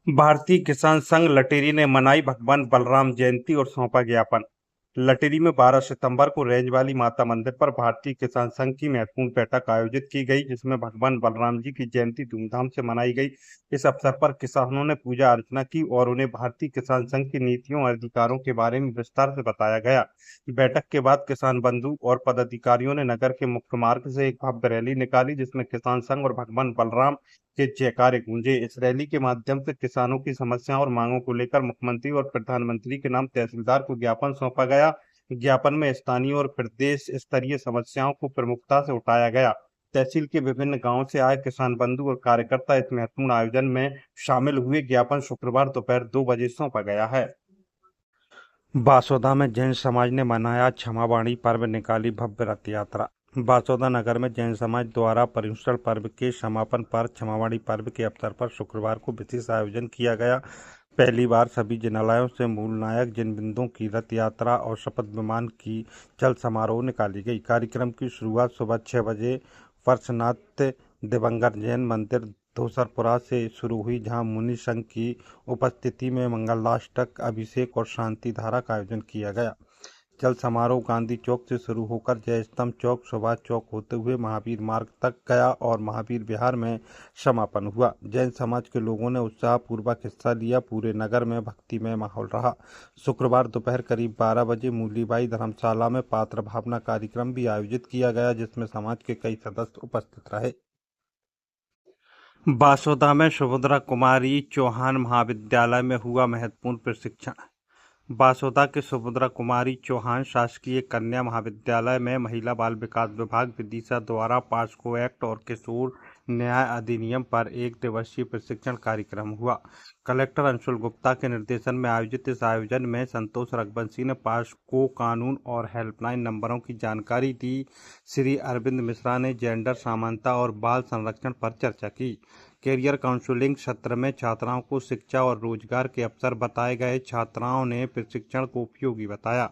भारतीय किसान संघ लटेरी ने मनाई भगवान बलराम जयंती और सौंपा ज्ञापन। लटेरी में 12 सितंबर को रेंज वाली माता मंदिर पर भारतीय किसान संघ की महत्वपूर्ण बैठक आयोजित की गई, जिसमें भगवान बलराम जी की जयंती धूमधाम से मनाई गई। इस अवसर पर किसानों ने पूजा अर्चना की और उन्हें भारतीय किसान संघ की नीतियों और अधिकारों के बारे में विस्तार से बताया गया। बैठक के बाद किसान बंधु और पदाधिकारियों ने नगर के मुख्य मार्ग से एक भव्य रैली निकाली, जिसमें किसान संघ और भगवान बलराम के जयकारे गूंजे। इस रैली के माध्यम से किसानों की समस्याओं और मांगों को लेकर मुख्यमंत्री और प्रधानमंत्री के नाम तहसीलदार को ज्ञापन सौंपा गया। ज्ञापन में स्थानीय और प्रदेश स्तरीय समस्याओं को प्रमुखता से उठाया गया। तहसील के विभिन्न गांवों से आए किसान बंधु और कार्यकर्ता इस महत्वपूर्ण आयोजन में शामिल हुए। ज्ञापन शुक्रवार दोपहर 2 बजे सौंपा गया है। बासोदा में जैन समाज ने मनाया क्षमावाणी पर्व, निकाली भव्य रथ यात्रा। बासोदा नगर में जैन समाज द्वारा पर्युषण पर्व के समापन पर क्षमावाणी पर्व के अवसर पर शुक्रवार को विशेष आयोजन किया गया। पहली बार सभी जिनालयों से मूल नायक जिन बिंदुओं की रथ यात्रा और शपथ विमान की चल समारोह निकाली गई। कार्यक्रम की शुरुआत सुबह 6 बजे पार्श्वनाथ दिवंगर जैन मंदिर धोसरपुरा से शुरू हुई, जहां मुनि संघ की उपस्थिति में मंगलाष्टक, अभिषेक और शांति धारा का आयोजन किया गया। चल समारोह गांधी चौक से शुरू होकर जय स्तंभ चौक, सुभाष चौक होते हुए महावीर मार्ग तक गया और महावीर विहार में समापन हुआ। जैन समाज के लोगों ने उत्साहपूर्वक हिस्सा लिया। पूरे नगर में भक्तिमय माहौल रहा। शुक्रवार दोपहर करीब 12 बजे मूलीबाई धर्मशाला में पात्र भावना कार्यक्रम भी आयोजित किया गया, जिसमें समाज के कई सदस्य उपस्थित रहे। बासोदा में सुभद्रा कुमारी चौहान महाविद्यालय में हुआ महत्वपूर्ण प्रशिक्षण। बासोदा के सुभद्रा कुमारी चौहान शासकीय कन्या महाविद्यालय में महिला बाल विकास विभाग विदिशा द्वारा पॉस्को एक्ट और किशोर न्याय अधिनियम पर 1 दिवसीय प्रशिक्षण कार्यक्रम हुआ। कलेक्टर अंशुल गुप्ता के निर्देशन में आयोजित इस आयोजन में संतोष रघुवंशी ने पॉस्को कानून और हेल्पलाइन नंबरों की जानकारी दी। श्री अरविंद मिश्रा ने जेंडर समानता और बाल संरक्षण पर चर्चा की। कैरियर काउंसलिंग सत्र में छात्राओं को शिक्षा और रोजगार के अवसर बताए गए। छात्राओं ने प्रशिक्षण को उपयोगी बताया।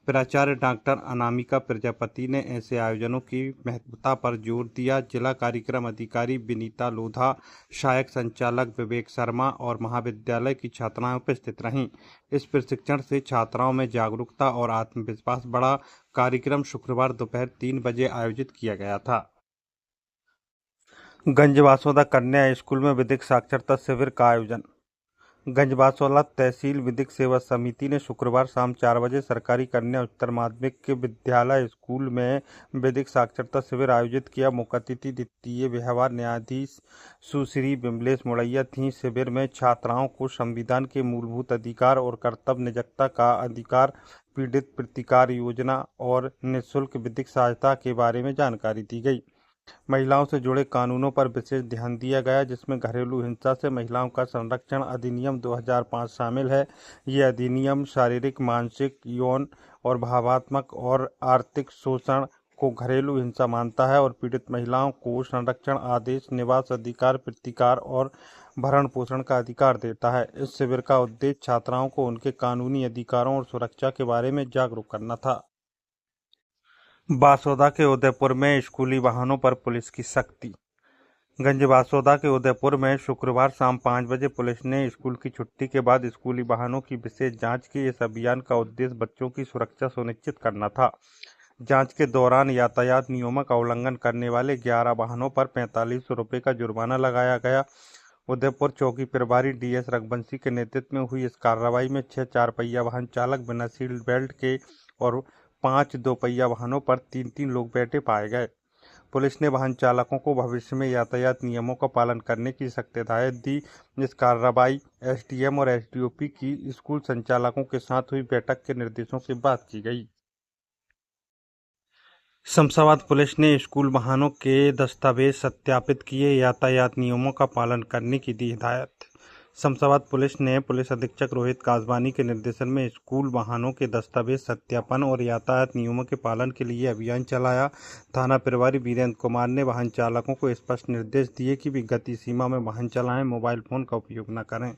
प्राचार्य डॉक्टर अनामिका प्रजापति ने ऐसे आयोजनों की महत्वता पर जोर दिया। जिला कार्यक्रम अधिकारी विनीता लोधा, सहायक संचालक विवेक शर्मा और महाविद्यालय की छात्राएं उपस्थित रहीं। इस प्रशिक्षण से छात्राओं में जागरूकता और आत्मविश्वास बढ़ा। कार्यक्रम शुक्रवार दोपहर 3 बजे आयोजित किया गया था। गंजबासौदा कन्या स्कूल में विधिक साक्षरता शिविर का आयोजन। गंजबासौदा तहसील विधिक सेवा समिति ने शुक्रवार शाम 4 बजे सरकारी कन्या उच्चतर माध्यमिक विद्यालय स्कूल में विधिक साक्षरता शिविर आयोजित किया। मुख्य अतिथि द्वितीय व्यवहार न्यायाधीश सुश्री विमलेश मुड़ैया थीं। शिविर में छात्राओं को संविधान के मूलभूत अधिकार और कर्तव्य निजता का अधिकार, पीड़ित प्रतिकार योजना और निःशुल्क विधिक सहायता के बारे में जानकारी दी गई। महिलाओं से जुड़े कानूनों पर विशेष ध्यान दिया गया, जिसमें घरेलू हिंसा से महिलाओं का संरक्षण अधिनियम 2005 शामिल है। ये अधिनियम शारीरिक, मानसिक, यौन और भावात्मक और आर्थिक शोषण को घरेलू हिंसा मानता है और पीड़ित महिलाओं को संरक्षण, आदेश, निवास अधिकार, प्रतिकार और भरण पोषण का अधिकार देता है। इस शिविर का उद्देश्य छात्राओं को उनके कानूनी अधिकारों और सुरक्षा के बारे में जागरूक करना था। बासोदा के उदयपुर में स्कूली वाहनों पर पुलिस की सख्ती। गंजबासौदा के उदयपुर में शुक्रवार शाम 5 बजे पुलिस ने स्कूल की छुट्टी के बाद स्कूली वाहनों की विशेष जांच की। इस अभियान का उद्देश्य बच्चों की सुरक्षा सुनिश्चित करना था। जांच के दौरान यातायात नियमों का उल्लंघन करने वाले 11 वाहनों पर 4500 रुपये का जुर्माना लगाया गया। उदयपुर चौकी प्रभारी डीएस रघुवंशी के नेतृत्व में हुई इस कार्रवाई में 6 4 पहिया वाहन चालक बिना सीट बेल्ट के और 5 2 पहिया वाहनों पर 3 लोग बैठे पाए गए। पुलिस ने वाहन चालकों को भविष्य में यातायात नियमों का पालन करने की सख्त हिदायत दी। इस कार्रवाई एसडीएम और एसडीओपी की स्कूल संचालकों के साथ हुई बैठक के निर्देशों के बाद की गई। शमशाबाद पुलिस ने स्कूल वाहनों के दस्तावेज सत्यापित किए। यातायात नियमों का पालन करने की दी हिदायत। शमशाबाद पुलिस ने पुलिस अधीक्षक रोहित कासवानी के निर्देशन में स्कूल वाहनों के दस्तावेज सत्यापन और यातायात नियमों के पालन के लिए अभियान चलाया। थाना प्रभारी वीरेंद्र कुमार ने वाहन चालकों को स्पष्ट निर्देश दिए कि वे गति सीमा में वाहन चलाएं, मोबाइल फोन का उपयोग न करें,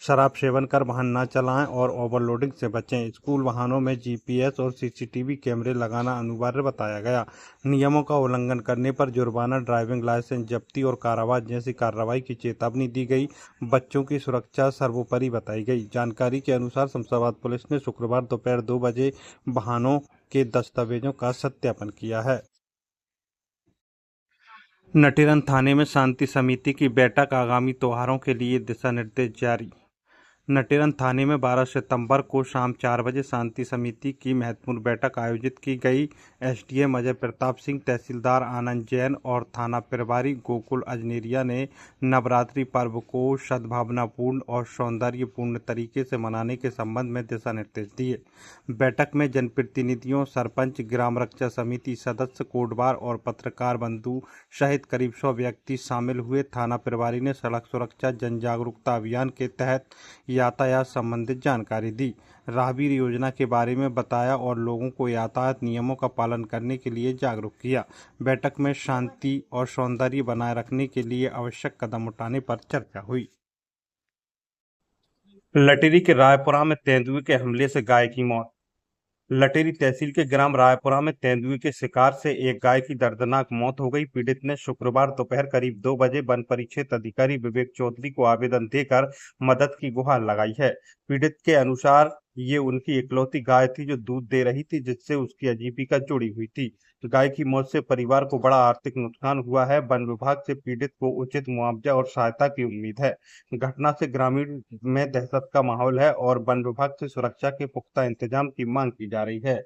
शराब सेवन कर वाहन न चलाएं और ओवरलोडिंग से बचें। स्कूल वाहनों में जीपीएस और सीसीटीवी कैमरे लगाना अनिवार्य बताया गया। नियमों का उल्लंघन करने पर जुर्माना, ड्राइविंग लाइसेंस जब्ती और कारावास जैसी कार्रवाई की चेतावनी दी गई। बच्चों की सुरक्षा सर्वोपरि बताई गई। जानकारी के अनुसार शमशाबाद पुलिस ने शुक्रवार दोपहर 2 बजे वाहनों के दस्तावेजों का सत्यापन किया है। नटेरन थाने में शांति समिति की बैठक, आगामी त्योहारों के लिए दिशा निर्देश जारी। नटेरन थाने में 12 सितंबर को शाम 4 बजे शांति समिति की महत्वपूर्ण बैठक आयोजित की गई। एसडीएम अजय प्रताप सिंह, तहसीलदार आनंद जैन और थाना प्रभारी गोकुल अजनेरिया ने नवरात्रि पर्व को सद्भावनापूर्ण और सौंदर्यपूर्ण तरीके से मनाने के संबंध में दिशा निर्देश दिए। बैठक में जनप्रतिनिधियों, सरपंच, ग्राम रक्षा समिति सदस्य, कोटवार और पत्रकार बंधु सहित करीब 100 व्यक्ति शामिल हुए। थाना प्रभारी ने सड़क सुरक्षा जन जागरूकता अभियान के तहत यातायात संबंधित जानकारी दी, राहगीर योजना के बारे में बताया और लोगों को यातायात नियमों का पालन करने के लिए जागरूक किया। बैठक में शांति और सौंदर्य बनाए रखने के लिए आवश्यक कदम उठाने पर चर्चा हुई। लटेरी के रायपुरा में तेंदुए के हमले से गाय की मौत। लटेरी तहसील के ग्राम रायपुरा में तेंदुए के शिकार से एक गाय की दर्दनाक मौत हो गई। पीड़ित ने शुक्रवार दोपहर करीब 2 बजे वन परिक्षेत्र अधिकारी विवेक चौधरी को आवेदन देकर मदद की गुहार लगाई है। पीड़ित के अनुसार ये उनकी इकलौती गाय थी जो दूध दे रही थी, जिससे उसकी आजीविका जुड़ी हुई थी। गाय की मौत से परिवार को बड़ा आर्थिक नुकसान हुआ है। वन विभाग से पीड़ित को उचित मुआवजा और सहायता की उम्मीद है। घटना से ग्रामीण में दहशत का माहौल है और वन विभाग से सुरक्षा के पुख्ता इंतजाम की मांग की जा रही है।